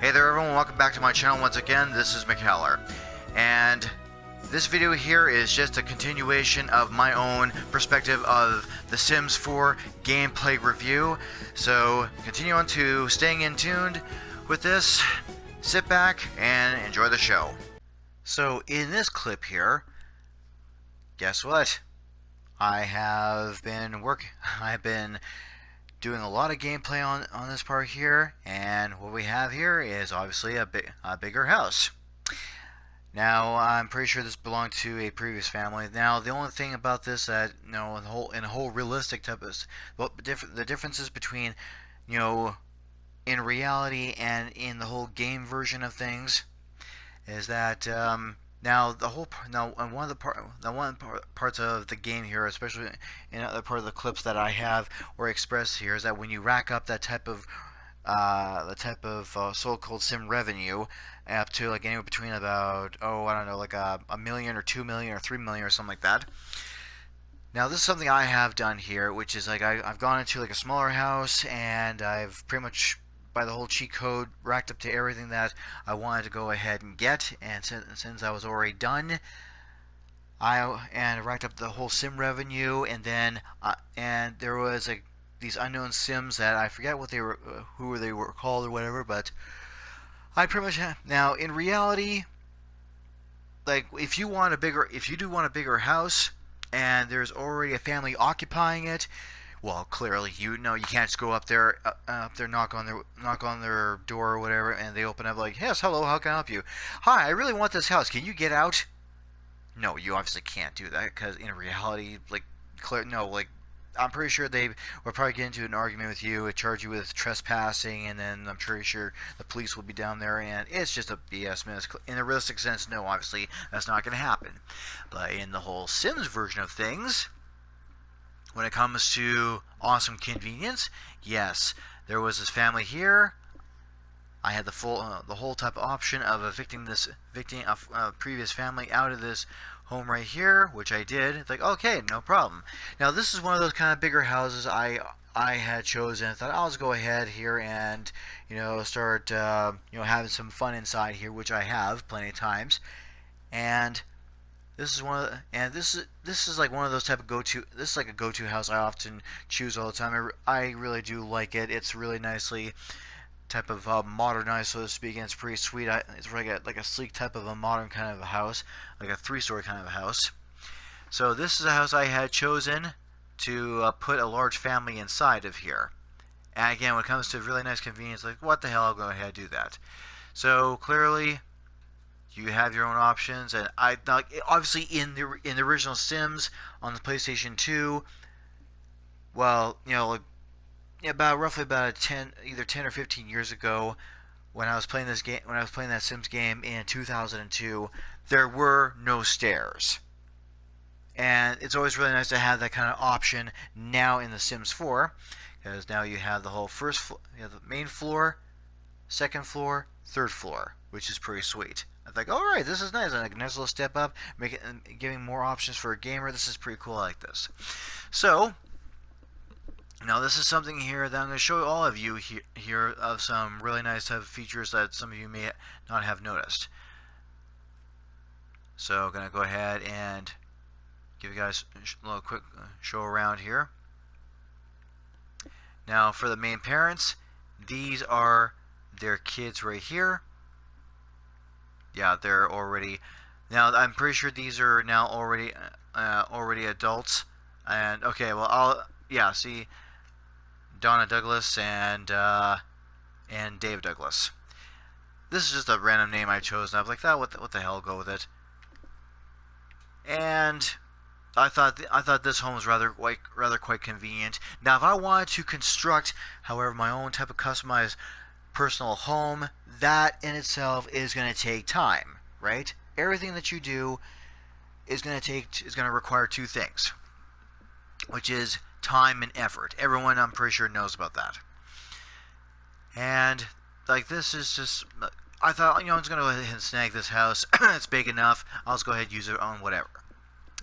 Hey there everyone, welcome back to my channel once again. This is McHeller, and this video here is just a continuation of my own perspective of The Sims 4 gameplay review. So continue on to staying in tuned with this, sit back and enjoy the show. So in this clip here, guess what? I've been doing a lot of gameplay on this part here, and what we have here is obviously a bigger house. Now I'm pretty sure this belonged to a previous family. Now the only thing about this that in a whole realistic type of the differences between in reality and in the whole game version of things is that now one of the parts of the game here, especially in other part of the clips that I have or expressed here, is that when you rack up that type of so-called sim revenue up to like anywhere between about I don't know, like a million or 2 million or 3 million or something like that. Now this is something I have done here, which is like I've gone into like a smaller house and I've pretty much by the whole cheat code racked up to everything that I wanted to go ahead and get, and since I was already done, I racked up the whole sim revenue, and then and there was these unknown sims that I forget what they were, who they were called or whatever, but I pretty much have. Now in reality, like if you do want a bigger house and there's already a family occupying it, well, clearly you can't just go up there, knock on their door or whatever, and they open up like, yes, hello, how can I help you? Hi, I really want this house. Can you get out? No, you obviously can't do that, because in reality, I'm pretty sure they would probably get into an argument with you, charge you with trespassing, and then I'm pretty sure the police will be down there, and it's just a BS mess. In a realistic sense, no, obviously that's not going to happen. But in the whole Sims version of things, when it comes to awesome convenience, yes, there was this family here. I had the whole type of option of evicting a previous family out of this home right here, which I did. It's like, okay, no problem. Now this is one of those kind of bigger houses I had chosen. I thought I'll just go ahead here and start having some fun inside here, which I have plenty of times. And this is like one of those type of this is like a go-to house I often choose all the time. I really do like it. It's really nicely type of modernized, so to speak, and it's pretty sweet. It's like a sleek type of a modern kind of a house, like a 3-story kind of a house. So this is a house I had chosen to put a large family inside of here. And again, when it comes to really nice convenience, like what the hell, I'll go ahead and do that. So clearly, you have your own options, and obviously in the original Sims on the PlayStation 2, well, roughly about either 10 or 15 years ago, when I was playing this game, when I was playing that Sims game in 2002, there were no stairs, and it's always really nice to have that kind of option now in the Sims 4, because now you have the whole you have the main floor, second floor, third floor, which is pretty sweet. I think, all right, this is nice. Like a nice little step up, giving more options for a gamer. This is pretty cool. I like this. So now this is something here that I'm going to show all of you here of some really nice type of features that some of you may not have noticed. So I'm going to go ahead and give you guys a little quick show around here. Now for the main parents, these are their kids right here. Yeah, they're already. Now I'm pretty sure these are now already adults. And okay, well see Donna Douglas and Dave Douglas. This is just a random name I chose, and I was like, what the hell, go with it. And I thought this home was rather quite convenient. Now if I wanted to construct, however, my own type of customized personal home, that in itself is going to take time, right? Everything that you do is going to require two things, which is time and effort. Everyone, I'm pretty sure, knows about that. And like this is just, I thought, I'm just going to go ahead and snag this house. It's big enough. I'll just go ahead and use it on whatever.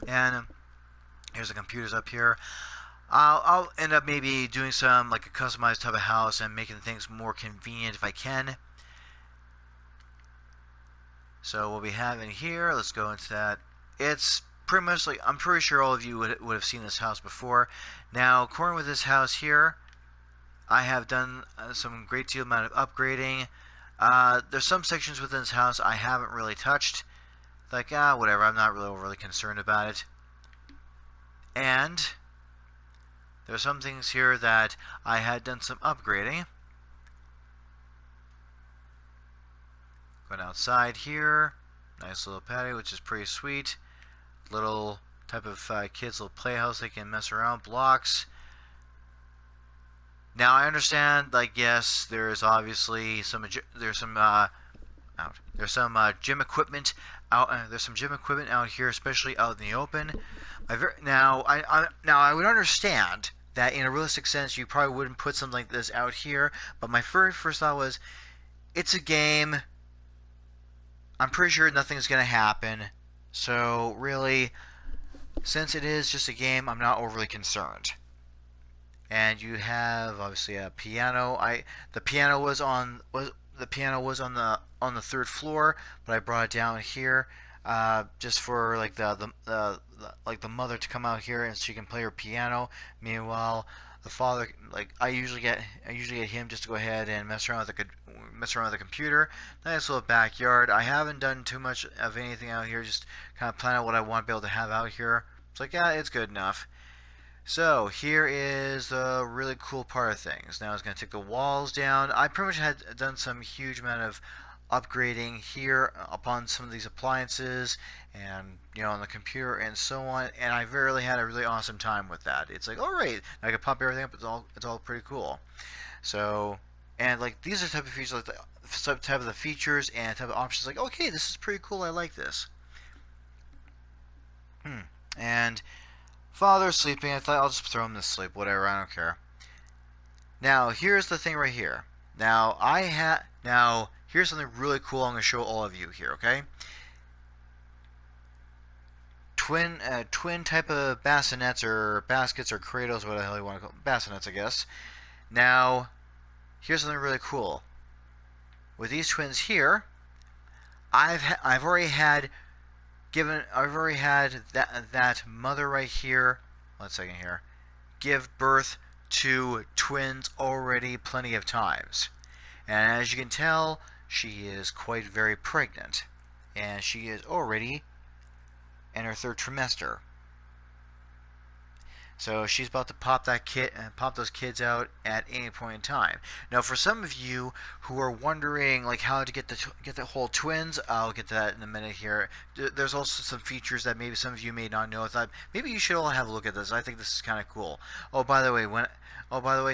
And here's the computers up here. I'll end up maybe doing some like a customized type of house and making things more convenient if I can. So what we have in here, let's go into that. It's pretty much like, I'm pretty sure all of you would have seen this house before. Now, according with this house here, I have done some great deal amount of upgrading. There's some sections within this house I haven't really touched. Like, whatever, I'm not really overly concerned about it. And there's some things here that I had done some upgrading. Going outside here, nice little patio, which is pretty sweet. Little type of kids' little playhouse they can mess around, blocks. Now I understand, like, yes, there's obviously some gym equipment out. There's some gym equipment out here, especially out in the open. Now I would understand that in a realistic sense you probably wouldn't put something like this out here, but my very first thought was, it's a game. I'm pretty sure nothing's gonna happen. So really, since it is just a game, I'm not overly concerned. And you have obviously a piano. The piano was on the third floor, but I brought it down here just for like the mother to come out here and she can play her piano. Meanwhile, the father, like, I usually get him just to go ahead and mess around with the computer. Nice little backyard. I haven't done too much of anything out here. Just kind of plan out what I want to be able to have out here. It's like, yeah, it's good enough. So here is the really cool part of things. Now it's going to take the walls down. I pretty much had done some huge amount of upgrading here upon some of these appliances and, you know, on the computer and so on, and I really had a really awesome time with that. It's like, all right, I can pop everything up. It's all pretty cool. So, and like, these are the type of features, like the type of the features and type of options. Like, okay, this is pretty cool. I like this. And father's sleeping. I thought I'll just throw him to sleep. Whatever. I don't care. Now here's the thing right here. Now here's something really cool. I'm going to show all of you here. Okay. Twin type of bassinets or baskets or cradles, whatever the hell you want to call them. Bassinets, I guess. Now, here's something really cool. With these twins here, I've already had that mother right here. One second here. Give birth to twins already plenty of times, and as you can tell, she is quite very pregnant, and she is already in her third trimester. So she's about to pop those kids out at any point in time. Now, for some of you who are wondering like how to get the whole twins, I'll get to that in a minute here. There's also some features that maybe some of you may not know. I thought maybe you should all have a look at this. I think this is kind of cool. Oh, by the way,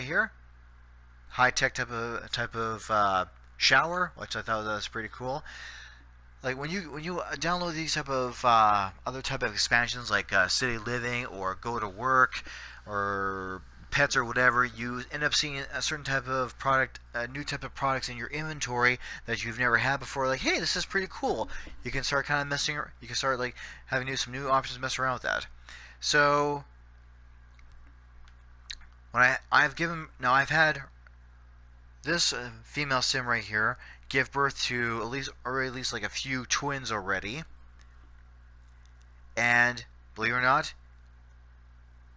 here, high tech type of shower, which I thought was pretty cool. Like when you download these type of other type of expansions like City Living or Go to Work or Pets or whatever, you end up seeing a certain type of product, a new type of products in your inventory that you've never had before. Like, hey, this is pretty cool. You can start kind of you can start like having some new options to mess around with that. So when I've had this female sim right here give birth to at least like a few twins already, and believe it or not,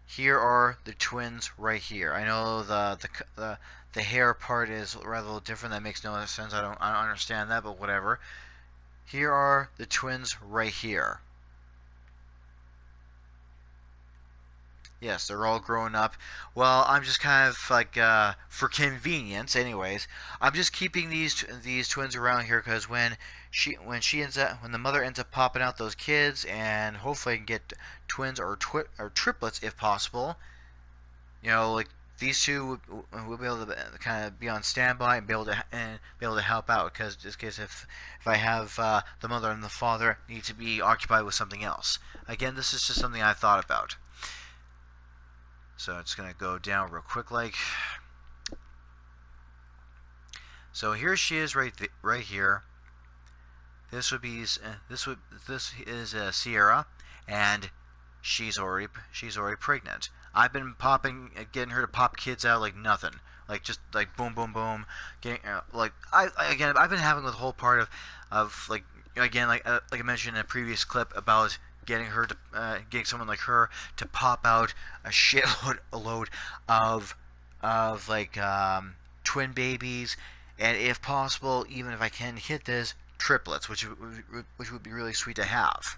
here are the twins right here. I know the hair part is rather a little different. That makes no sense. I don't understand that, but whatever. Here are the twins right here. Yes, they're all grown up. Well, I'm just kind of like, for convenience, anyways, I'm just keeping these twins around here because when the mother ends up popping out those kids, and hopefully I can get twins or triplets if possible. You know, like these two will be able to kind of be on standby and be able to help out, because just in case if I have the mother and the father need to be occupied with something else. Again, this is just something I thought about. So it's going to go down real quick like. So here she is right here. This is Sierra, and she's already pregnant. I've been getting her to pop kids out like nothing. Like just like boom boom boom, getting I've been having the whole part of like again, like I mentioned in a previous clip about getting her to getting someone like her to pop out a shitload a load of like twin babies, and if possible, even if I can hit this, triplets, which would be really sweet to have.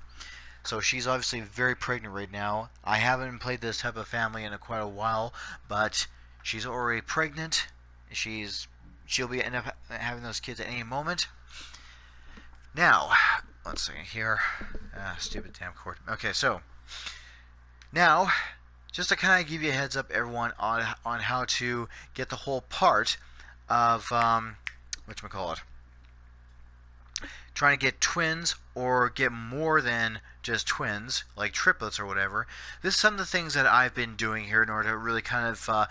So she's obviously very pregnant right now. I haven't played this type of family in quite a while, but she's already pregnant. She'll be end up having those kids at any moment. Now, one second here. Stupid damn cord. Okay, so now, just to kind of give you a heads up, everyone, on how to get the whole part of whatchamacallit, trying to get twins or get more than just twins, like triplets or whatever. This is some of the things that I've been doing here in order to really kind of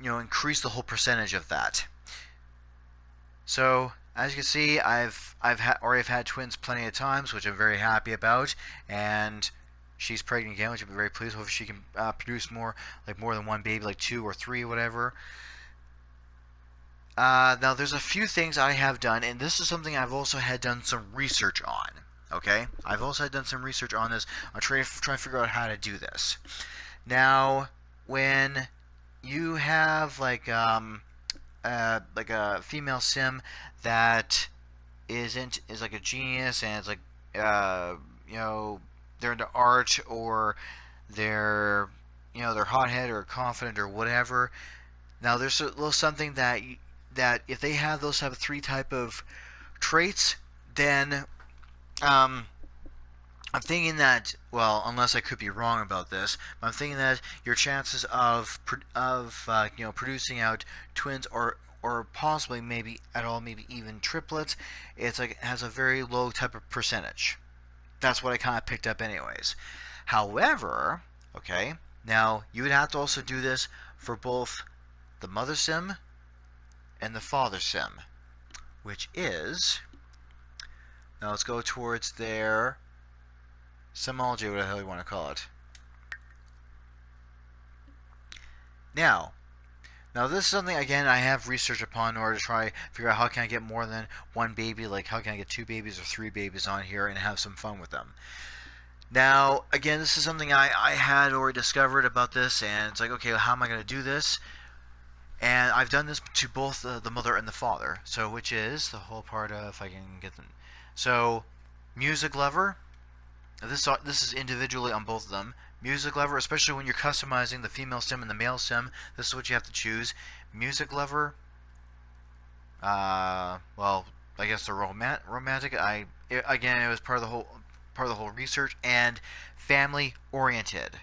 increase the whole percentage of that. So as you can see, I've had twins plenty of times, which I'm very happy about, and she's pregnant again, which I'm very pleased. Hopefully she can produce more than one baby, like 2 or 3, whatever. Now there's a few things I have done, and this is something I've also had done some research on. Okay, I've also had done some research on this. I'm trying to figure out how to do this. Now, when you have like a female sim that is like a genius, and it's like they're into art, or they're they're hothead or confident or whatever. Now there's a little something that if they have those type of 3 type of traits, then I'm thinking that, well, unless I could be wrong about this, but I'm thinking that your chances of producing out twins, or possibly maybe at all, maybe even triplets, it's like it has a very low type of percentage. That's what I kind of picked up anyways. However, okay, now you would have to also do this for both the mother sim and the father sim, which is, now let's go towards their simology, whatever the hell you want to call it. Now this is something, again, I have researched upon in order to try figure out how can I get more than one baby, like how can I get 2 babies or 3 babies on here and have some fun with them. Now, again, this is something I had already discovered about this, and it's like, okay, well, how am I going to do this? And I've done this to both the mother and the father, so which is the whole part of, if I can get them. So, music lover. This is individually on both of them. Music lover, especially when you're customizing the female sim and the male sim, this is what you have to choose. Music lover. Well, I guess the romantic. Again, it was part of the whole research, and family oriented,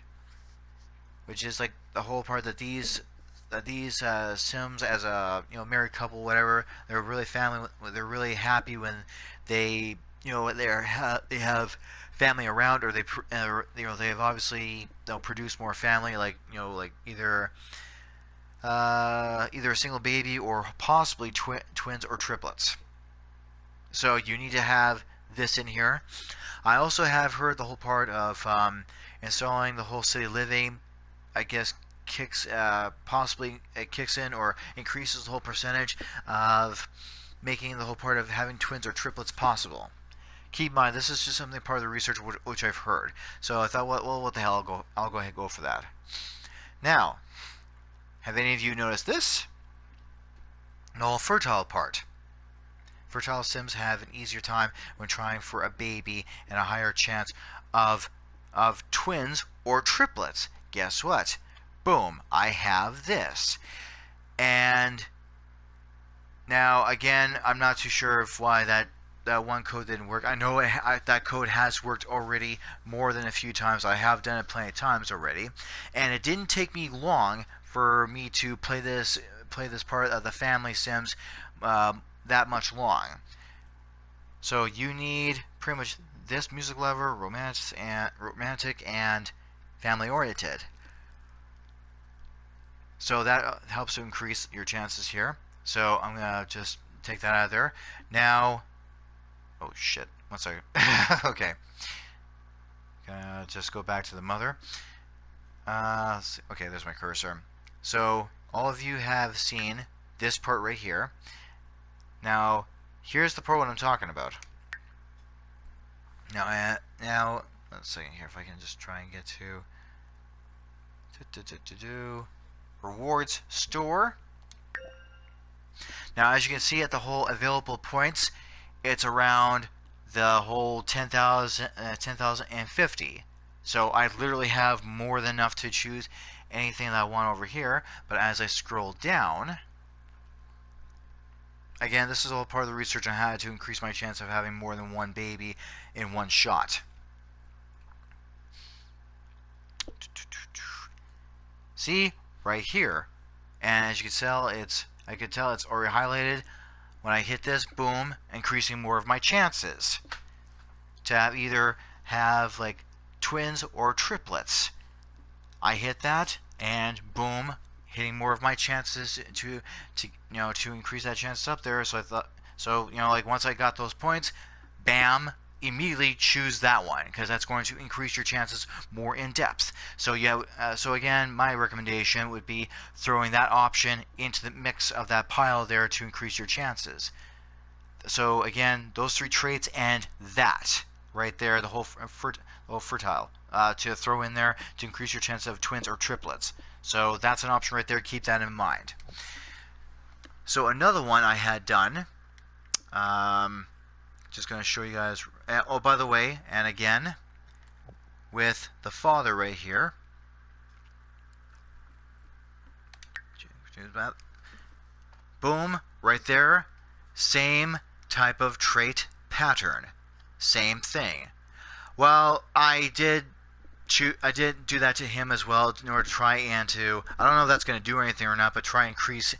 which is like the whole part that these sims, as a married couple, whatever, they're really family. They're really happy when they they have family around, or they've obviously produced more family, like like either a single baby or possibly twins or triplets. So you need to have this in here. I also have heard the whole part of installing the whole city living, I guess, possibly it kicks in or increases the whole percentage of making the whole part of having twins or triplets possible. Keep in mind, this is just something part of the research which I've heard. So I thought, well, what the hell? I'll go ahead and go for that. Now, have any of you noticed this? The whole fertile part. Fertile sims have an easier time when trying for a baby and a higher chance of twins or triplets. Guess what? Boom, I have this. And now, again, I'm not too sure of why that one code didn't work. I know that code has worked already more than a few times. I have done it plenty of times already, and it didn't take me long for me to play this part of the family sims that much long. So you need pretty much this: music lover, romantic, and family oriented. So that helps to increase your chances here. So I'm gonna just take that out of there. Now, oh shit, one second. Okay, gonna just go back to the mother. Okay, there's my cursor. So all of you have seen this part right here. Now, here's the part what I'm talking about. Now, let's see here if I can just try and get to rewards store. Now, as you can see at the whole available points, it's around the whole 10,050. So I literally have more than enough to choose anything that I want over here. But as I scroll down, again, this is all part of the research I had to increase my chance of having more than one baby in one shot. See, right here. And as you can tell, I could tell it's already highlighted. When I hit this, boom, increasing more of my chances to either have like twins or triplets. I hit that, and boom, hitting more of my chances to increase that chance up there. So I thought, like once I got those points, bam, immediately choose that one because that's going to increase your chances more in depth. So yeah, so again, my recommendation would be throwing that option into the mix of that pile there to increase your chances. So again, those three traits and that right there, the whole fertile to throw in there to increase your chance of twins or triplets. So that's an option right there. Keep that in mind. So another one I had done. Just going to show you guys. Oh, by the way, and again, with the father right here. Boom, right there. Same type of trait pattern. Same thing. Well, I did do that to him as well in order to try and I don't know if that's going to do anything or not, but try and increase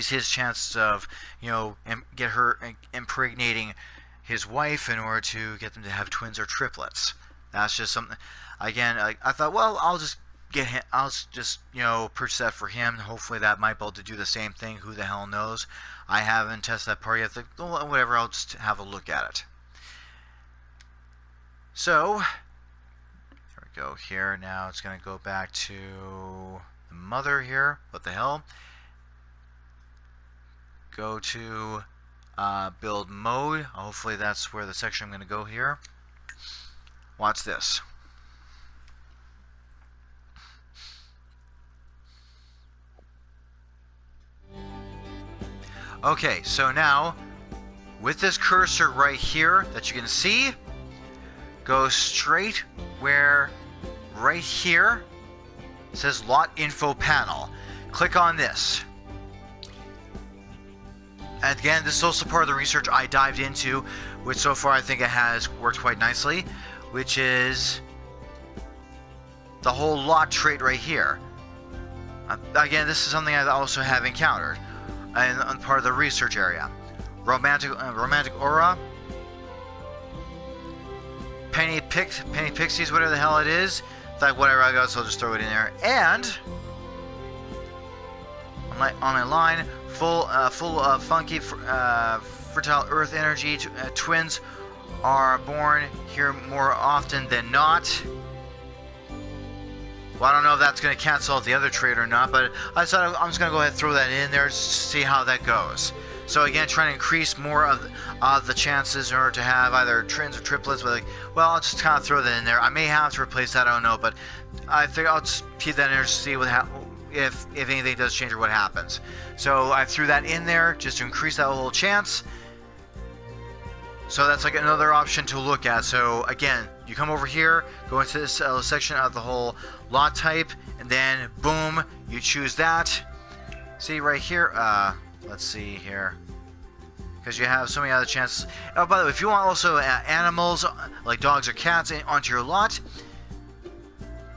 his chances of, get her impregnating his wife in order to get them to have twins or triplets. That's just something. Again, I thought, well, I'll just purchase that for him. Hopefully that might be able to do the same thing. Who the hell knows? I haven't tested that part yet. Whatever, I'll just have a look at it. So, here we go here. Now it's going to go back to the mother here. What the hell? Go to build mode. Hopefully that's where the section I'm going to go here. Watch this. Okay, so now with this cursor right here that you can see, go straight where right here it says lot info panel. Click on this. And again, this is also part of the research I dived into, which so far I think it has worked quite nicely, which is the whole lot trait right here. Again, this is something I also have encountered on part of the research area. Romantic aura, penny pixies, whatever the hell it is. It's like whatever I got, so I'll just throw it in there. And on a line full of funky fertile earth energy, twins are born here more often than not. Well, I don't know if that's going to cancel out the other trait or not, but I thought I'm just going to go ahead and throw that in there to see how that goes. So again, trying to increase more of the chances in order to have either twins or triplets. But well, I'll just kind of throw that in there. I may have to replace that, I don't know, but I think I'll just keep that in there to see if anything does change or what happens. So I threw that in there just to increase that little chance. So that's like another option to look at. So again, you come over here, go into this section of the whole lot type, and then boom, you choose that. See right here, let's see here, because you have so many other chances. Oh, by the way, if you want also animals like dogs or cats onto your lot,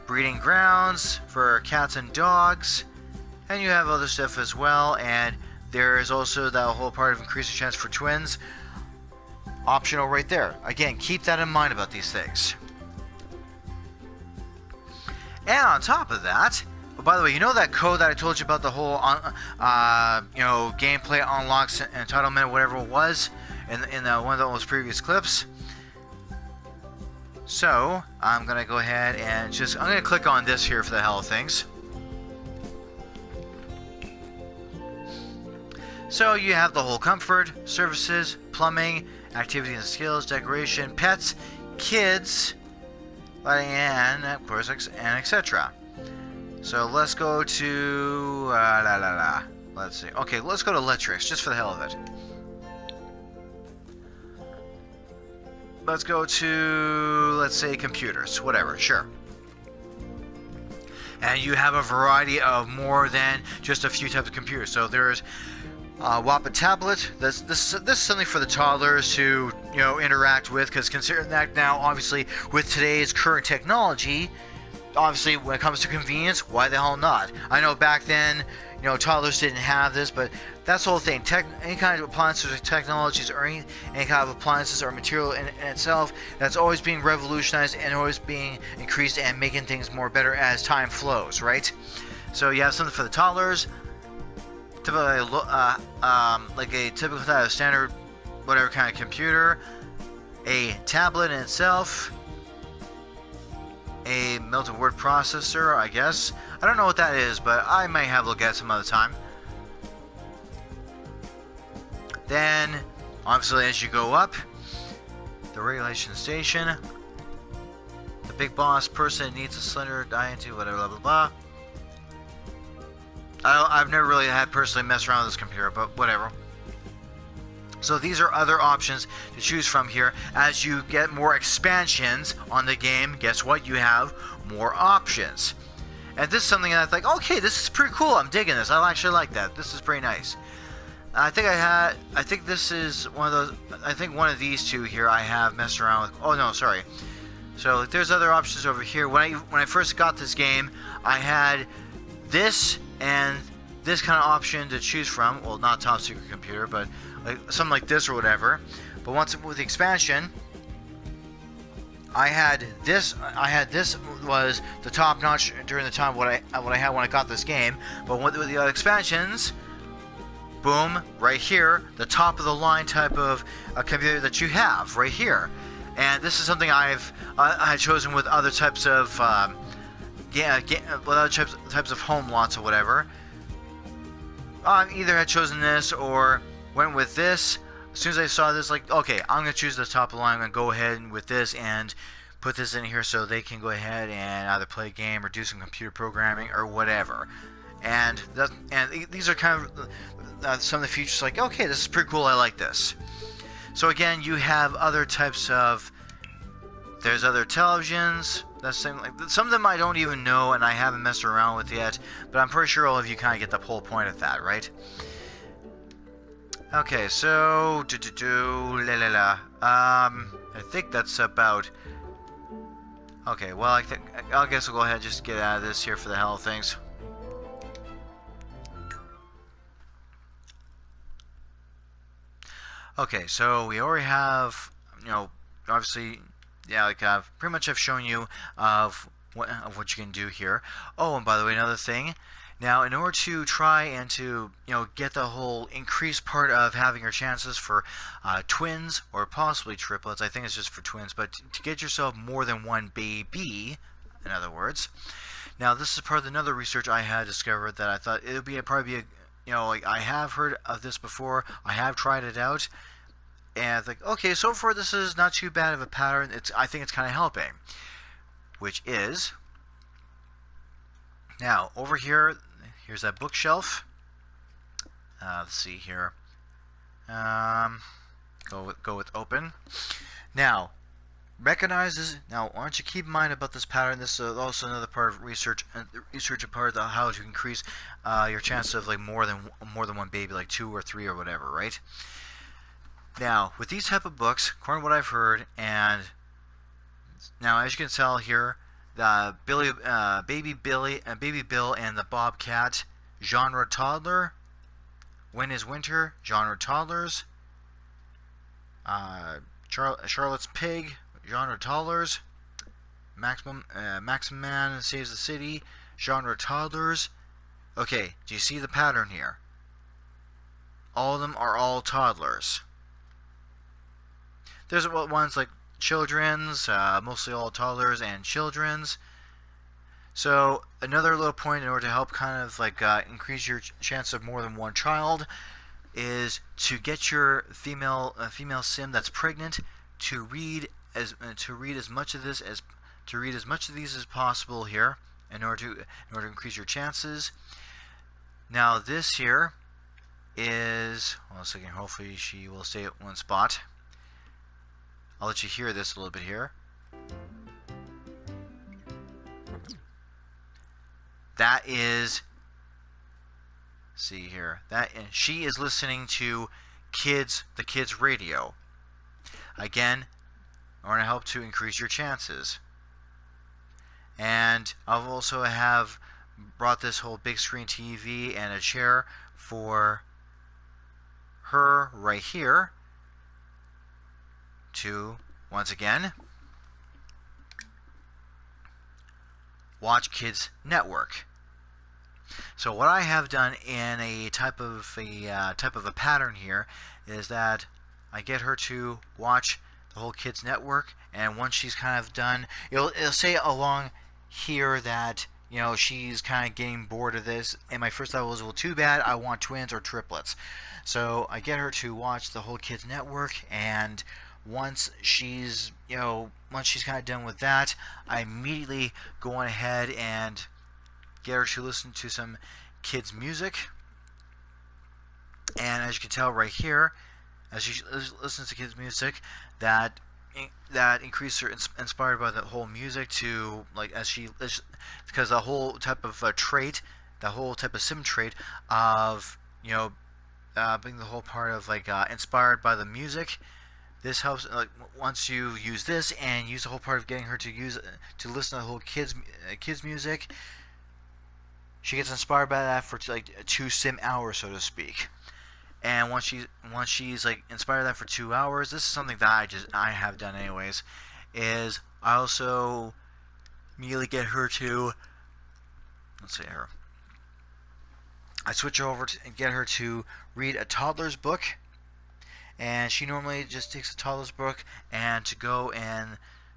breeding grounds for cats and dogs, and you have other stuff as well. And there is also that whole part of increasing chance for twins, optional right there. Again, keep that in mind about these things. And on top of that, oh, by the way, you know that code that I told you about, the whole gameplay unlocks entitlement, whatever it was, in one of those previous clips. So I'm gonna go ahead and I'm gonna click on this here for the hell of things. So you have the whole comfort, services, plumbing, activities and skills, decoration, pets. kids, letting in, of course, and etc. So let's go to let's see. Okay, let's go to Letrix just for the hell of it. Let's go to, let's say, computers, whatever, sure. And you have a variety of more than just a few types of computers. So there's WAPA tablet. This is something for the toddlers to interact with, because consider that now, obviously, with today's current technology, obviously when it comes to convenience, why the hell not? I know back then, toddlers didn't have this, but that's the whole thing. Any kind of appliances or technologies or any kind of appliances or material in itself, that's always being revolutionized and always being increased and making things more better as time flows, right? So you have something for the toddlers, typically like a typical standard whatever kind of computer, a tablet in itself, a melted word processor, I guess. I don't know what that is, but I might have a look at it some other time. Then, obviously, as you go up, the regulation station, the big boss person needs a slender die into whatever, blah blah blah. I've never really had personally messed around with this computer, but whatever. So these are other options to choose from here. As you get more expansions on the game, guess what? You have more options. And this is something that I think, okay, this is pretty cool. I'm digging this. I actually like that. This is pretty nice. I think this is one of those, I think one of these two here I have messed around with. Oh no, sorry. So there's other options over here. When I first got this game, I had this and this kind of option to choose from. Well, not top secret computer, but like something like this or whatever. But once with the expansion, I had this was the top notch during the time what I had when I got this game. But with the expansions, boom, right here, the top of the line type of computer that you have right here. And this is something I had chosen with other types of with other types of home lots or whatever. Either had chosen this or went with this. As soon as I saw this, like, okay, I'm gonna choose the top of the line. I'm gonna go ahead with this and put this in here so they can go ahead and either play a game or do some computer programming or whatever. And these are kind of some of the features. Like, okay, this is pretty cool. I like this. So again, you have other types of. There's other televisions. That's same. Like some of them I don't even know and I haven't messed around with yet. But I'm pretty sure all of you kind of get the whole point of that, right? Okay, so I think that's about. Okay, well I guess we'll go ahead and just get out of this here for the hell of things. Okay, so we already have, obviously, yeah, like pretty much I've shown you of what you can do here. Oh, and by the way, another thing. Now, in order to try and to get the whole increased part of having your chances for twins or possibly triplets, I think it's just for twins, but to get yourself more than one baby, in other words. Now, this is part of another research I had discovered that I thought it would probably be like I have heard of this before. I have tried it out, and I think, okay, so far this is not too bad of a pattern. I think it's kind of helping, which is now over here. Here's that bookshelf. Let's see here. Go with open. Now, recognizes. Now, why don't you keep in mind about this pattern? This is also another part of research. Research a part of how to increase your chance of like more than one baby, like 2 or 3 or whatever, right? Now, with these type of books, according to what I've heard, and now as you can tell here, the Baby Bill and the Bobcat, genre toddler. When is Winter, genre toddlers. Charlotte's Pig, genre toddlers. Maximum Man Saves the City, genre toddlers. Okay, do you see the pattern here? All of them are all toddlers. There's ones like children's, mostly all toddlers and children's. So another little point in order to help kind of like increase your chance of more than one child is to get your female sim that's pregnant to read to read as much of these as possible here in order to increase your chances. Now this here is, one second, hopefully she will stay at one spot. I'll let you hear this a little bit here. That is, see here, that, and she is listening to the kids radio. Again, I want to help to increase your chances. And I've also have brought this whole big screen TV and a chair for her right here to, once again, watch Kids Network. So what I have done in a type of a pattern here is that I get her to watch the whole Kids Network, and once she's kind of done, it'll say along here that, you know, she's kind of getting bored of this, and my first thought was, well, too bad, I want twins or triplets. So I get her to watch the whole Kids Network, and once she's kind of done with that, I immediately go on ahead and get her to listen to some kids music. And as you can tell right here, as she listens to kids music, that increases her, inspired by the whole music, to, like, because the whole type of trait, the whole type of sim trait of, being the whole part of, like, inspired by the music. This helps, like, once you use this and use the whole part of getting her to listen to the whole kids music, she gets inspired by that for, like, 2 sim hours, so to speak. And once she's like inspired that for 2 hours, this is something that I have done anyways, is I also immediately get her to, let's see here, I switch over and get her to read a toddler's book. And she normally just takes a toddler's book and to go and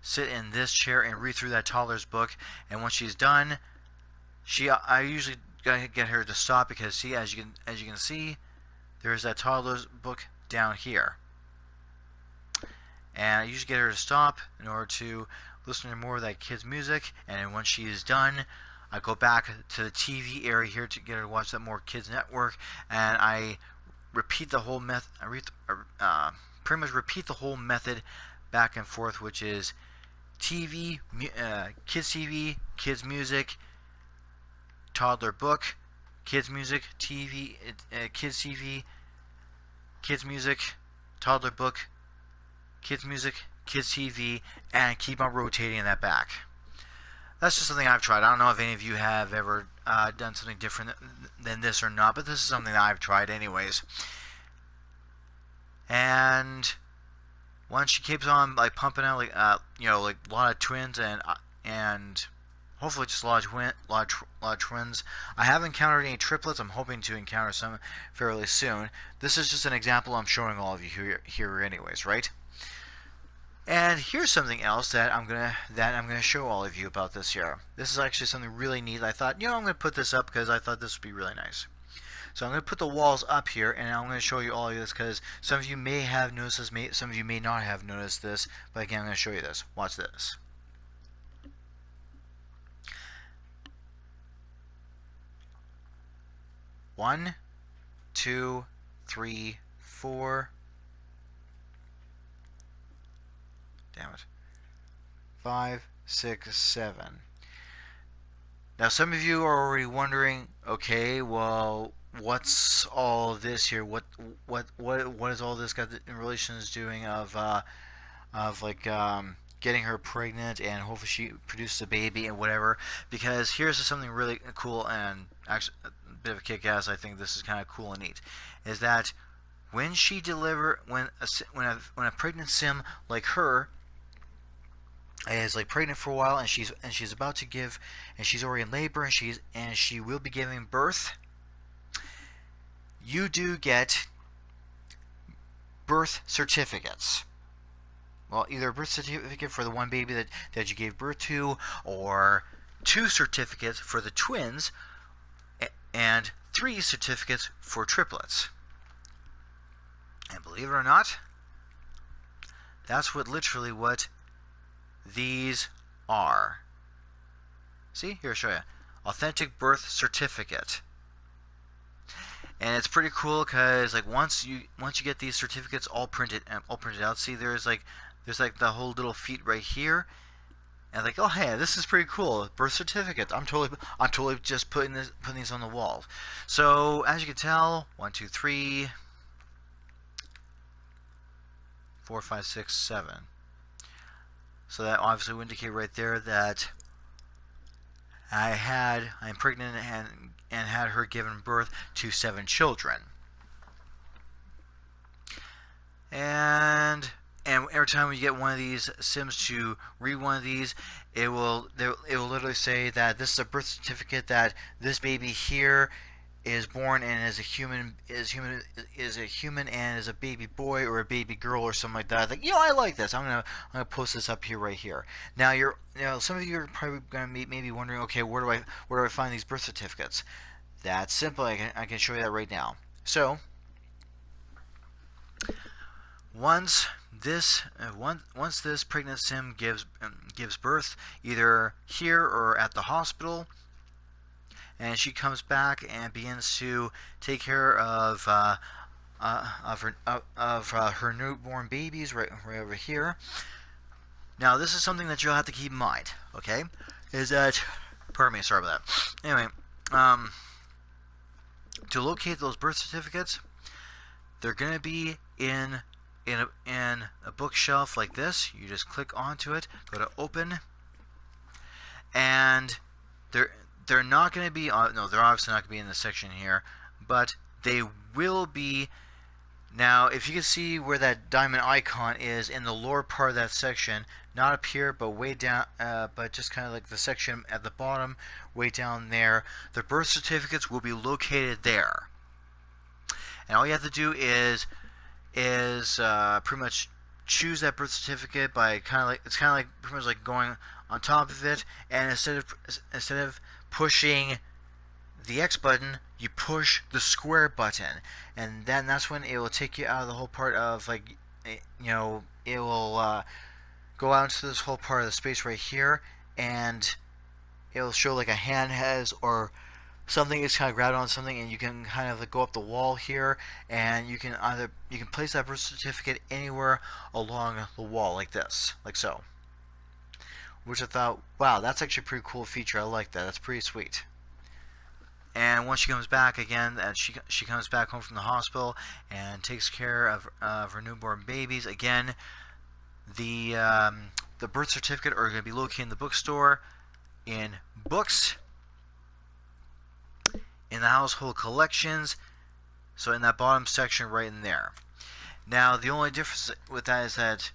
sit in this chair and read through that toddler's book. And once she's done, I usually get her to stop, because see, as you can see, there's that toddler's book down here. And I usually get her to stop in order to listen to more of that kids music. And then once she is done, I go back to the TV area here to get her to watch that more Kids Network, and I repeat the whole method. Pretty much repeat the whole method back and forth, which is TV, kids TV, kids music, toddler book, kids music, TV, kids TV, kids music, toddler book, kids music, kids TV, and keep on rotating that back. That's just something I've tried. I don't know if any of you have ever done something different than this or not, but this is something that I've tried anyways. And once she keeps on, like, pumping out, like, like a lot of twins and hopefully just a lot of twins. I haven't encountered any triplets. I'm hoping to encounter some fairly soon. This is just an example I'm showing all of you here anyways, right? And here's something else that I'm gonna show all of you about this here. This is actually something really neat. I thought, I'm gonna put this up because I thought this would be really nice. So I'm gonna put the walls up here, and I'm gonna show you all of this because some of you may have noticed this, some of you may not have noticed this. But again, I'm gonna show you this. Watch this. One, 2, 3, 4. Damn it. 5, 6, 7. Now some of you are already wondering, okay, well, what's all this here? What is all this got in relation to doing of like getting her pregnant and hopefully she produces a baby and whatever? Because here's something really cool and actually a bit of a kick-ass. I think this is kind of cool and neat. Is that when a pregnant sim like her is like pregnant for a while and she's about to give, and she's already in labor and she will be giving birth, you do get birth certificates. Well, either a birth certificate for the one baby that you gave birth to, or 2 certificates for the twins, and 3 certificates for triplets. And believe it or not, that's literally what these are. See, here, I'll show you. Authentic birth certificate. And it's pretty cool because like once you get these certificates all printed out, see there's like the whole little feet right here, and like, oh hey, this is pretty cool, birth certificate. I'm totally just putting these on the wall. So as you can tell, 1, 2, 3, 4, 5, 6, 7. So that obviously would indicate right there that I'm pregnant and had her given birth to 7 children. And every time we get one of these Sims to read one of these, it will literally say that this is a birth certificate that this baby here is born and is a human and is a baby boy or a baby girl or something like that. Like, I like this. I'm gonna post this up here right here. Now some of you are probably gonna maybe wondering, okay, where do I find these birth certificates? That's simple. I can show you that right now. So once this pregnant Sim gives birth, either here or at the hospital, and she comes back and begins to take care of her newborn babies right over here. Now this is something that you'll have to keep in mind. Okay, is that, pardon me, sorry about that. Anyway, to locate those birth certificates, they're gonna be in a bookshelf like this. You just click onto it, go to open, and they're not going to be no, they're obviously not going to be in this section here, but they will be. Now if you can see where that diamond icon is in the lower part of that section, not up here but way down, but just kind of like the section at the bottom way down there, the birth certificates will be located there. And all you have to do is pretty much choose that birth certificate by it's kind of like pretty much like going on top of it, and instead of pushing the X button, you push the square button, and then that's when it will take you out of the whole part of, like, it will go out into this whole part of the space right here, and it'll show like a hand has or something is kind of grabbed on something, and you can kind of like go up the wall here, and you can place that birth certificate anywhere along the wall like this, like so. Which I thought, wow, that's actually a pretty cool feature. I like that. That's pretty sweet. And once she comes back again, she comes back home from the hospital and takes care of her newborn babies. Again, the birth certificate are going to be located in the bookstore, in books, in the household collections, so in that bottom section right in there. Now the only difference with that is that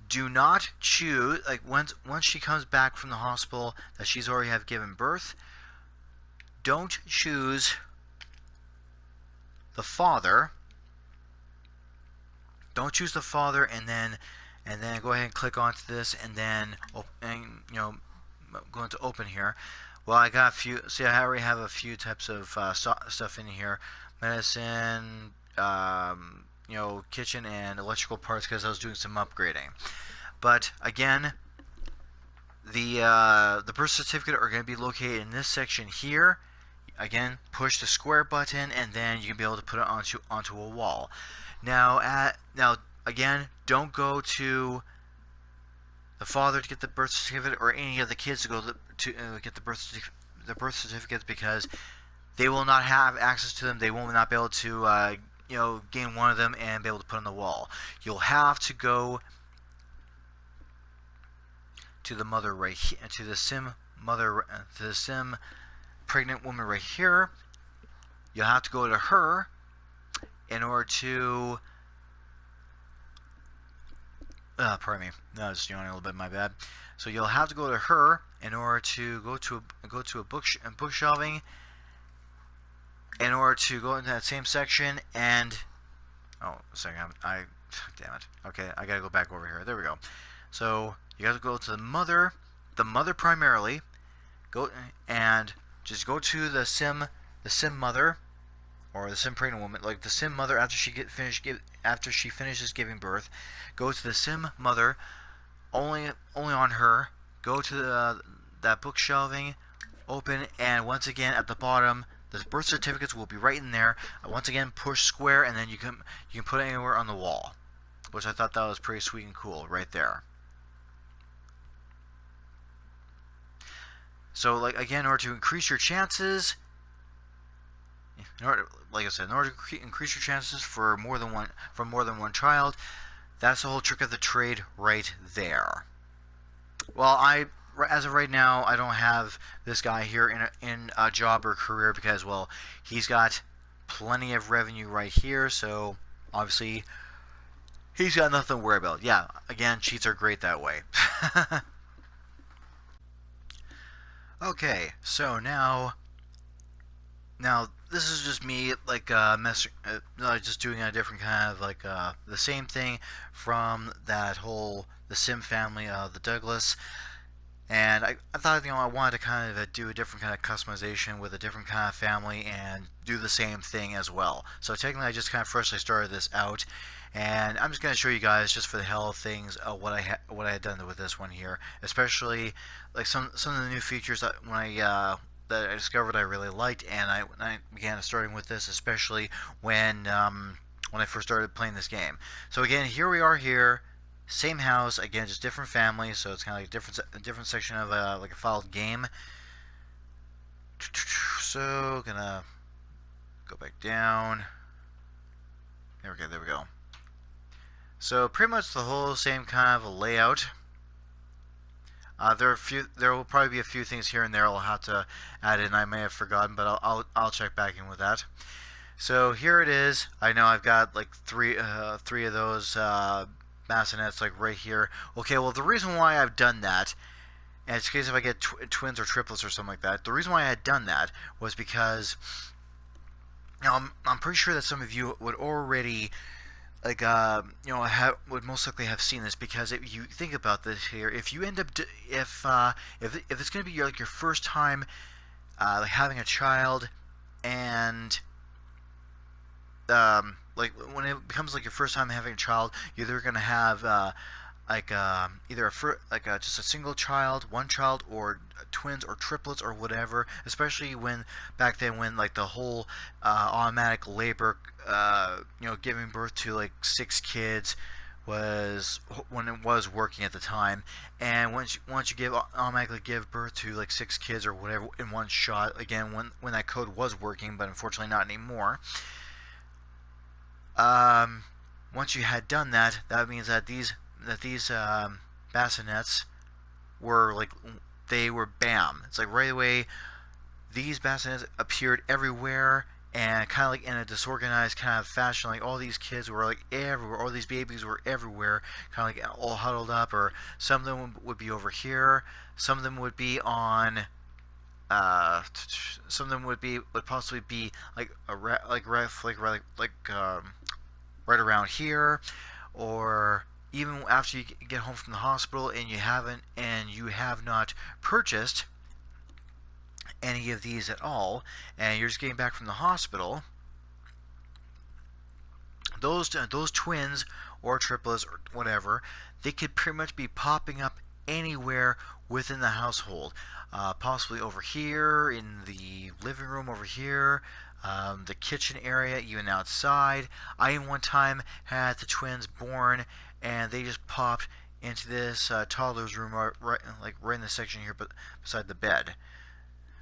do not choose, like, once she comes back from the hospital that she's already have given birth, don't choose the father. Don't choose the father and then go ahead and click onto this, and then go into open here. Well, I got a few. See, I already have a few types of stuff in here: medicine, kitchen, and electrical parts, because I was doing some upgrading. But again, the birth certificate are going to be located in this section here. Again, push the square button, and then you can be able to put it onto a wall. Now, again, don't go to the father to get the birth certificate, or any of the kids to go to get the birth certificates, because they will not have access to them. They will not be able to gain one of them and be able to put on the wall. You'll have to go to the mother right here, to the sim pregnant woman right here. You'll have to go to her in order to pardon me, no, just yawning a little bit, my bad. So you'll have to go to her in order to go to a bookshelving, in order to go into that same section. And oh, a second, damn it. Okay, I gotta go back over here. There we go. So you have to go to the mother primarily. Go and just go to the sim mother, or the sim pregnant woman, like the sim mother after she finishes giving birth. Go to the sim mother, only on her. Go to that book shelving, open, and once again at the bottom, the birth certificates will be right in there. Once again, push square, and then you can put it anywhere on the wall, which I thought that was pretty sweet and cool right there. So, like again, in order to increase your chances, like I said, in order to increase your chances for more than one child, that's the whole trick of the trade right there. Well, as of right now, I don't have this guy here in a job or career because, well, he's got plenty of revenue right here, so obviously he's got nothing to worry about. Yeah, again, cheats are great that way. Okay, so now this is just me like just doing a different kind of like the same thing from that whole the Sim family, the Douglas. And I thought, I wanted to kind of do a different kind of customization with a different kind of family and do the same thing as well. So technically I just kind of freshly started this out, and I'm just going to show you guys, just for the hell of things, what I had done with this one here, especially like some of the new features that that I discovered I really liked, and when I began starting with this, especially when I first started playing this game. So again, here we are here. Same house, again, just different families, so it's kind of like a different section of like a filed game. So, gonna go back down. There we go. So, pretty much the whole same kind of a layout. There will probably be a few things here and there I'll have to add in. I may have forgotten, but I'll check back in with that. So here it is. I know I've got like three of those bassinets like right here. Okay, well the reason why I've done that, and it's in case if I get twins or triplets or something like that, the reason why I had done that was because I'm pretty sure that some of you would already like would most likely have seen this, because if you think about this here, if you end up if it's going to be like your first time like having a child, and like when it becomes like your first time having a child, you're either gonna have either just a single child, one child, or twins or triplets or whatever. Especially when back then, when like the whole automatic labor, giving birth to like 6 kids was when it was working at the time. And once you automatically give birth to like 6 kids or whatever in one shot, again when that code was working, but unfortunately not anymore. Once you had done that, that means that these bassinets were like, they were bam. It's like right away these bassinets appeared everywhere, and kind of like in a disorganized kind of fashion. Like all these kids were like everywhere, all these babies were everywhere, kind of like all huddled up, or some of them would be over here, some of them would be on some of them would possibly be like right around here, or even after you get home from the hospital and you have not purchased any of these at all, and you're just getting back from the hospital, those twins or triplets or whatever, they could pretty much be popping up anywhere within the household. Possibly over here in the living room, over here, the kitchen area, even outside. I one time had the twins born, and they just popped into this toddler's room right in the section here, but beside the bed.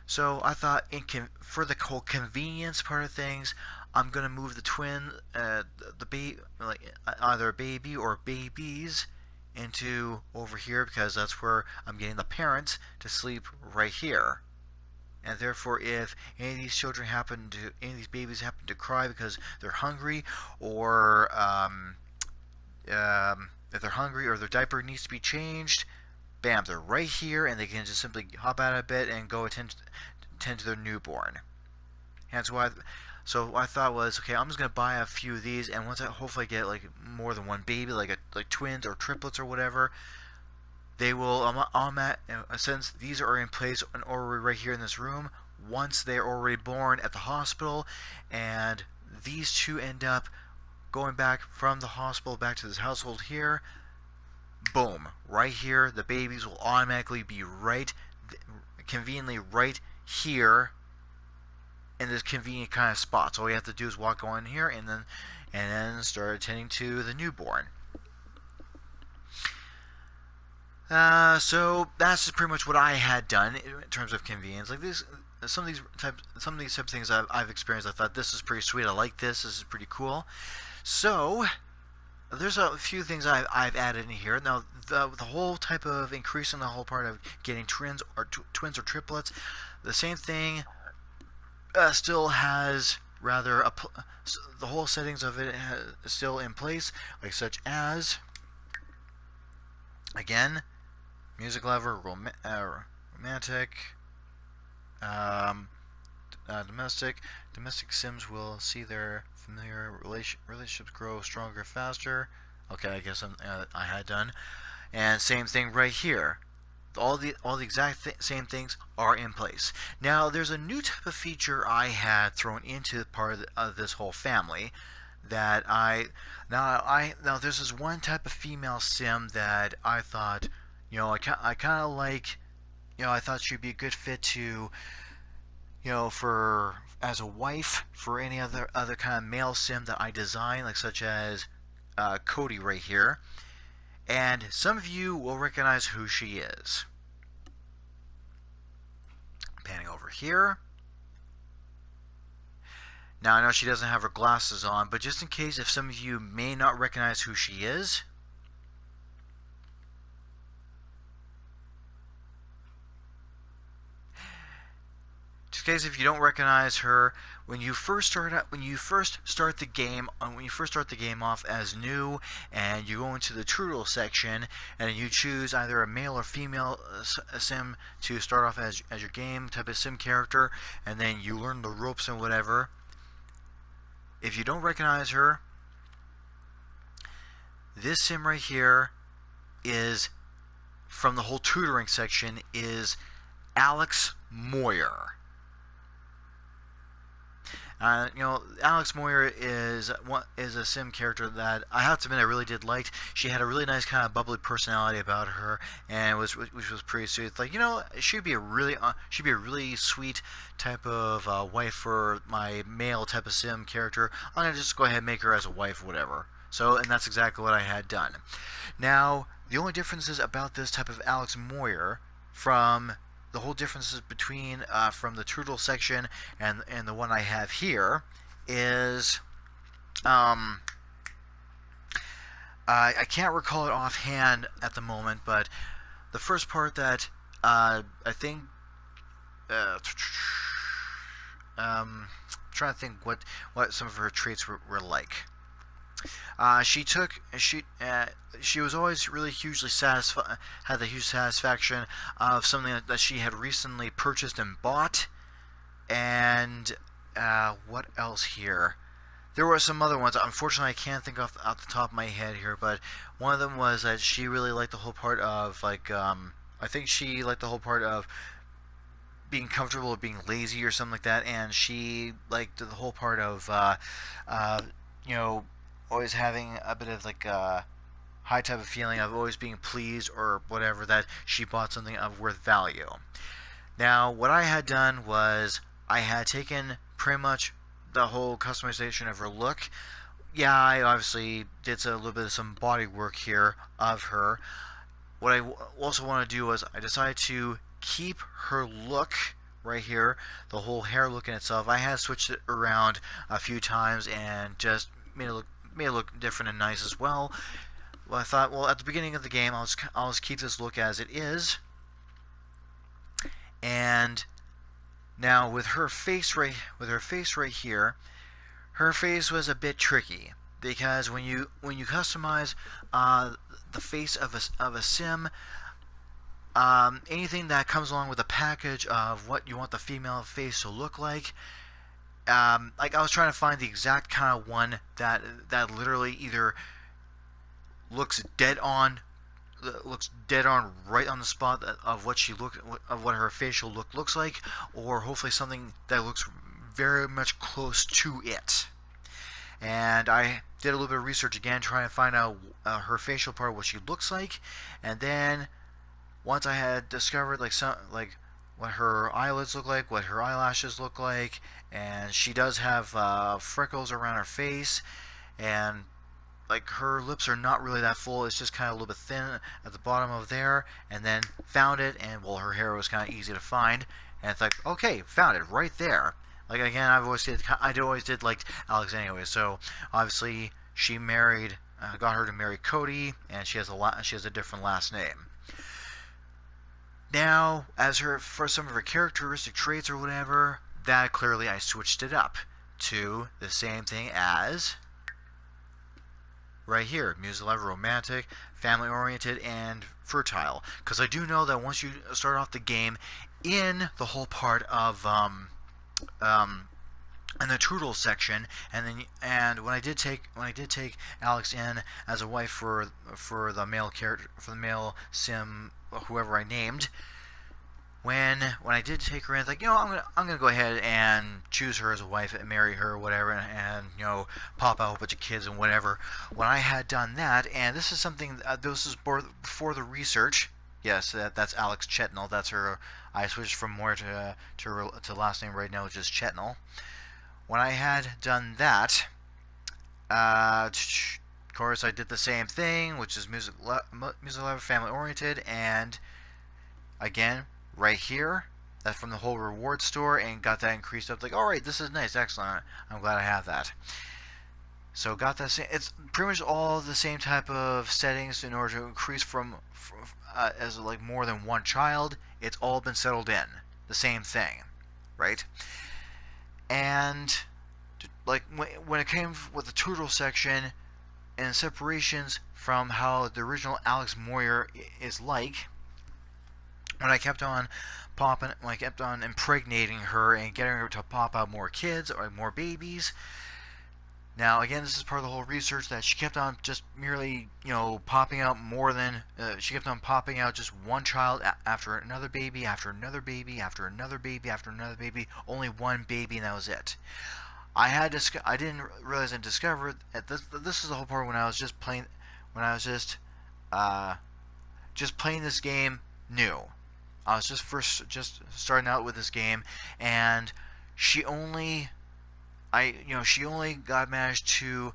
So I thought, for the whole convenience part of things, I'm gonna move the twin, the baby, like either a baby or babies, into over here, because that's where I'm getting the parents to sleep right here. And therefore, if any of these babies happen to cry because they're hungry, or if they're hungry or their diaper needs to be changed, bam, they're right here, and they can just simply hop out of bed and go attend to their newborn. And so I thought was, okay, I'm just gonna buy a few of these, and once I hopefully get like more than one baby, like twins or triplets or whatever, they will since these are in place and already right here in this room, once they're already born at the hospital, and these two end up going back from the hospital back to this household here, boom, right here, the babies will automatically be conveniently right here in this convenient kind of spot. So all you have to do is walk on here and then start attending to the newborn. So that's just pretty much what I had done in terms of convenience. Like this, some of these types of things I've experienced. I thought this is pretty sweet. I like this. This is pretty cool. So there's a few things I've added in here. Now the whole type of increasing the whole part of getting twins or triplets, the same thing still has the whole settings of it is still in place, like such as again. Music lover, romantic, domestic sims will see their familiar relationships grow stronger faster. Okay, I guess I had done, and same thing right here. All the exact same things are in place. Now there's a new type of feature I had thrown into part of this whole family that now there's this one type of female sim that I thought. I kind of like, I thought she'd be a good fit to, for as a wife for any other kind of male sim that I design, like such as Cody right here. And some of you will recognize who she is. Panning over here. Now I know she doesn't have her glasses on, but just in case if some of you may not recognize who she is, just in case if you don't recognize her, when you first start the game off as new, and you go into the tutorial section, and you choose either a male or female sim to start off as your game type of sim character, and then you learn the ropes and whatever. If you don't recognize her, this sim right here is from the whole tutoring section is Alex Moyer. Alex Moyer is a sim character that I have to admit I really did like. She had a really nice kind of bubbly personality about her, and which was pretty sweet. It's like, she'd be a really sweet type of wife for my male type of sim character. I'm gonna just go ahead and make her as a wife, whatever. So, and that's exactly what I had done. Now, the only differences about this type of Alex Moyer from the whole differences between from the Turtle section and the one I have here is I can't recall it offhand at the moment, but the first part that I think trying to think what some of her traits were like. She was always really hugely satisfied, had the huge satisfaction of something that she had recently purchased and bought. And what else here? There were some other ones. Unfortunately, I can't think off the top of my head here, but one of them was that she really liked the whole part of I think she liked the whole part of being comfortable with being lazy or something like that, and she liked the whole part of always having a bit of high type of feeling of always being pleased or whatever that she bought something of worth value. Now, what I had done was I had taken pretty much the whole customization of her look. Yeah, I obviously did a little bit of some body work here of her. What I also want to do was I decided to keep her look right here, the whole hair look in itself. I had switched it around a few times and just made it look different and nice as well. Well, I thought, well, at the beginning of the game, I'll just keep this look as it is. And now with her face right here, her face was a bit tricky because when you customize the face of a sim, anything that comes along with a package of what you want the female face to look like. I was trying to find the exact kind of one that literally either looks dead on right on the spot of what her facial look looks like, or hopefully something that looks very much close to it. And I did a little bit of research again, trying to find out her facial part, what she looks like, and then once I had discovered like what her eyelids look like, what her eyelashes look like, and she does have freckles around her face, and like her lips are not really that full. It's just kind of a little bit thin at the bottom of there, and then found it, and well, her hair was kind of easy to find, and it's like, okay, found it right there. Like again, I always did like Alex anyway. So obviously she married, got her to marry Cody, and she has a different last name. Now, for some of her characteristic traits or whatever, that clearly I switched it up to the same thing as right here: music lover, romantic, family oriented, and fertile. Because I do know that once you start off the game in the whole part of in the tutorial section, and when I did take Alex in as a wife for the male character, for the male sim, whoever I named, when I did take her in, like, I'm gonna go ahead and choose her as a wife and marry her, or whatever, and pop out a whole bunch of kids and whatever. When I had done that, and this is something, this is before the research. Yes, that's Alex Chetnell. That's her. I switched from Moira to last name right now, which is Chetnell. When I had done that, of course, I did the same thing, which is music lover, family oriented, and again, right here, that's from the whole reward store, and got that increased up. Like, all right, this is nice, excellent. I'm glad I have that. So got that same. It's pretty much all the same type of settings in order to increase from as like more than one child. It's all been settled in. The same thing, right? And like when it came with the tutorial section and separations from how the original Alex Moyer is like, when I kept on impregnating her and getting her to pop out more kids or more babies. Now, again, this is part of the whole research that she kept on just merely, popping out more than, she kept on popping out just one child after another baby, after another baby, after another baby, after another baby, only one baby, and that was it. I didn't realize and discover that this is the whole part when I was just playing, just playing this game new. I was just starting out with this game, and she only managed to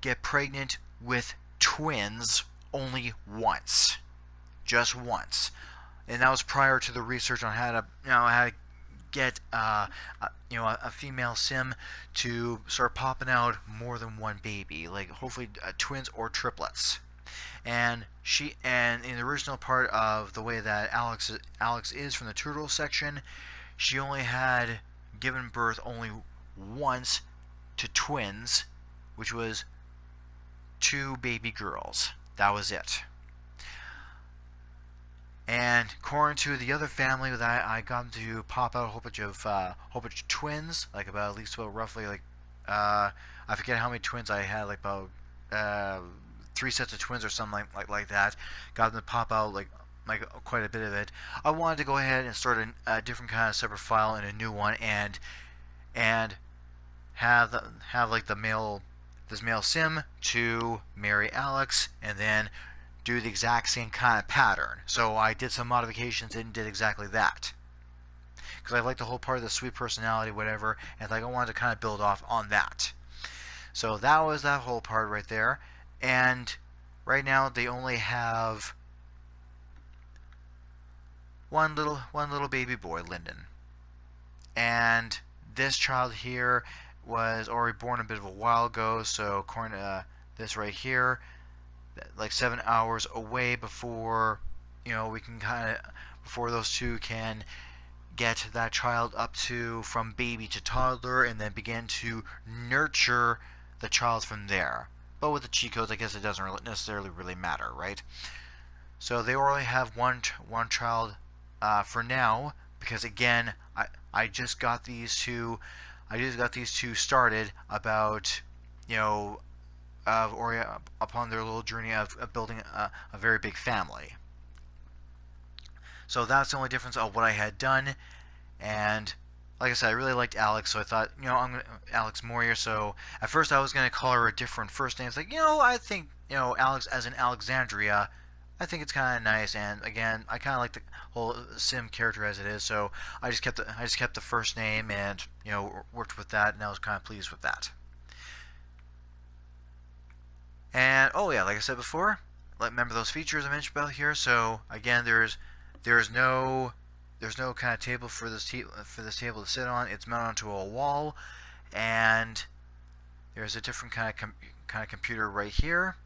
get pregnant with twins only once, just once, and that was prior to the research on how to get a female sim to start popping out more than one baby, like hopefully twins or triplets. And in the original part of the way that Alex is from the tutorial section, she only had given birth only once to twins, which was 2 baby girls. That was it. And according to the other family that I got them to pop out a whole bunch of twins, like about at least roughly like I forget how many twins I had, like about 3 sets of twins or something like that. Got them to pop out like quite a bit of it. I wanted to go ahead and start a different kind of separate file in a new one, and have like this male sim to marry Alex, and then do the exact same kind of pattern. So I did some modifications and did exactly that, because I like the whole part of the sweet personality, whatever, and like I wanted to kind of build off on that. So that was that whole part right there. And right now they only have one little baby boy, Lyndon, and this child here was already born a bit of a while ago. So according to this right here, like 7 hours away before we can before those two can get that child up to from baby to toddler, and then begin to nurture the child from there. But with the cheat codes, I guess it doesn't necessarily really matter, right? So they already have one child for now, because again, I just got these two started about or upon their little journey of building a very big family. So that's the only difference of what I had done. And like I said, I really liked Alex, so I thought, I'm gonna Alex Moyer. So at first I was gonna call her a different first name. It's like, I think, Alex as in Alexandria. I think it's kind of nice, and again, I kind of like the whole Sim character as it is. So I just kept the first name, and worked with that, and I was kind of pleased with that. And oh yeah, like I said before, remember those features I mentioned about here. So again, there's no there's no kind of table for this table to sit on. It's mounted onto a wall, and there's a different kind of computer right here,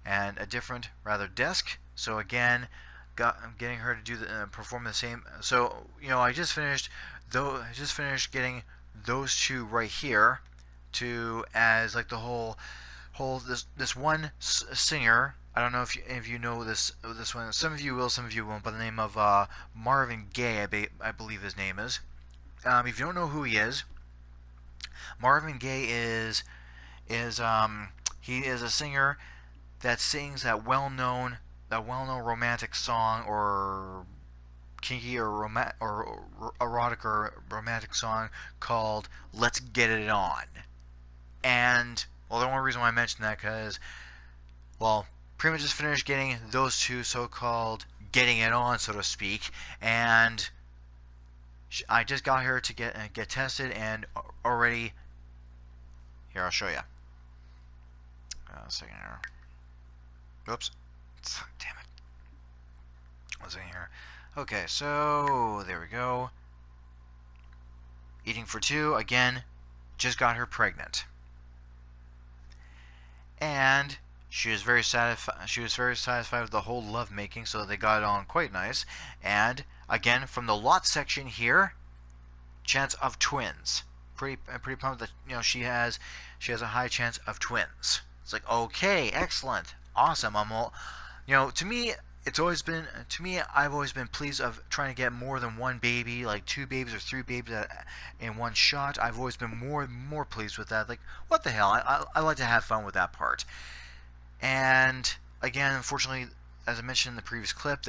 and a different rather desk. So again, I'm getting her to do perform the same. So I just finished getting those two right here to as like the whole this one singer. I don't know if you know this one. Some of you will, some of you won't. By the name of Marvin Gaye, I believe his name is. If you don't know who he is, Marvin Gaye is he is a singer that sings that well known romantic song or kinky or erotic or romantic song called "Let's Get It On." And well, the only reason why I mentioned that because well, pretty much just finished getting those two so-called getting it on, so to speak, and I just got here to get tested and already here I'll show you. A second here. Oops. Damn it. What's in here? Okay, so there we go. Eating for two again. Just got her pregnant, and she was very satisfied. She was very satisfied with the whole love making, so they got on quite nice. And again, from the lot section here, chance of twins. Pretty pumped that she has a high chance of twins. It's like okay, excellent, awesome. To me, I've always been pleased of trying to get more than one baby, like two babies or three babies in one shot. I've always been more pleased with that. Like, what the hell? I like to have fun with that part. And again, unfortunately, as I mentioned in the previous clip,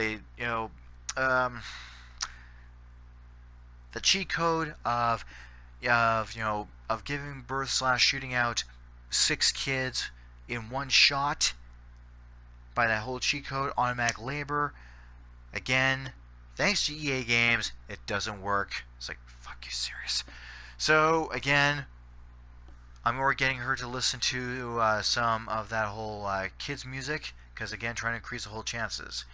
um, the cheat code of giving birth slash shooting out 6 kids in one shot by that whole cheat code, automatic labor. Again, thanks to EA Games, it doesn't work. It's like, fuck you, serious. So again, I'm already getting her to listen to some of that whole kids music because again, trying to increase the whole chances.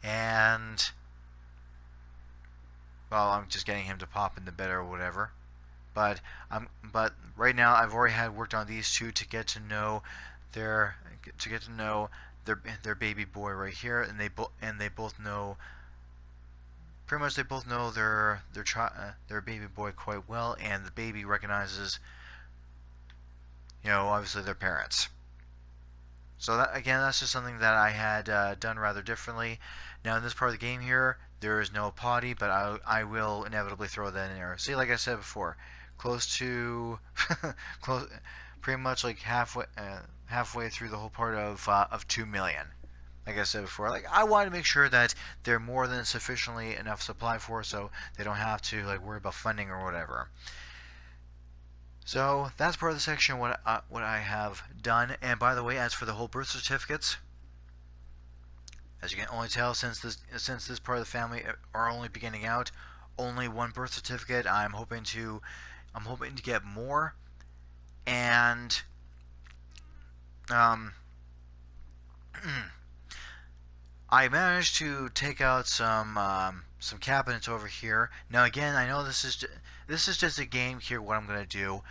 And well, I'm just getting him to pop in the bed or whatever. But right now I've already had worked on these two to get to know their their baby boy right here, and they both know pretty much they both know their baby boy quite well, and the baby recognizes obviously their parents. So that again, that's just something that I had done rather differently. Now in this part of the game here, there is no potty, but I will inevitably throw that in there. See, like I said before, close to close, pretty much like halfway through the whole part of 2 million. Like I said before, like I want to make sure that they're more than sufficiently enough supply for, so they don't have to like worry about funding or whatever. So that's part of the section what I have done. And by the way, as for the whole birth certificates, as you can only tell, since this part of the family are only beginning out, only one birth certificate. I'm hoping to get more, and I managed to take out some cabinets over here. Now again, I know this is just a game here. What I'm gonna do,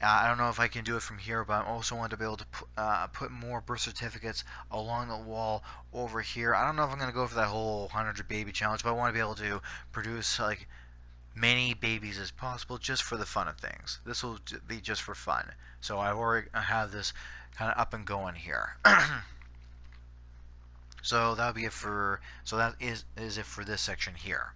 I don't know if I can do it from here, but I also want to be able to put more birth certificates along the wall over here. I don't know if I'm gonna go for that whole 100 baby challenge, but I want to be able to produce like many babies as possible just for the fun of things. This will be just for fun. So I already have this kind of up and going here. So that'll be it for. So that is it for this section here.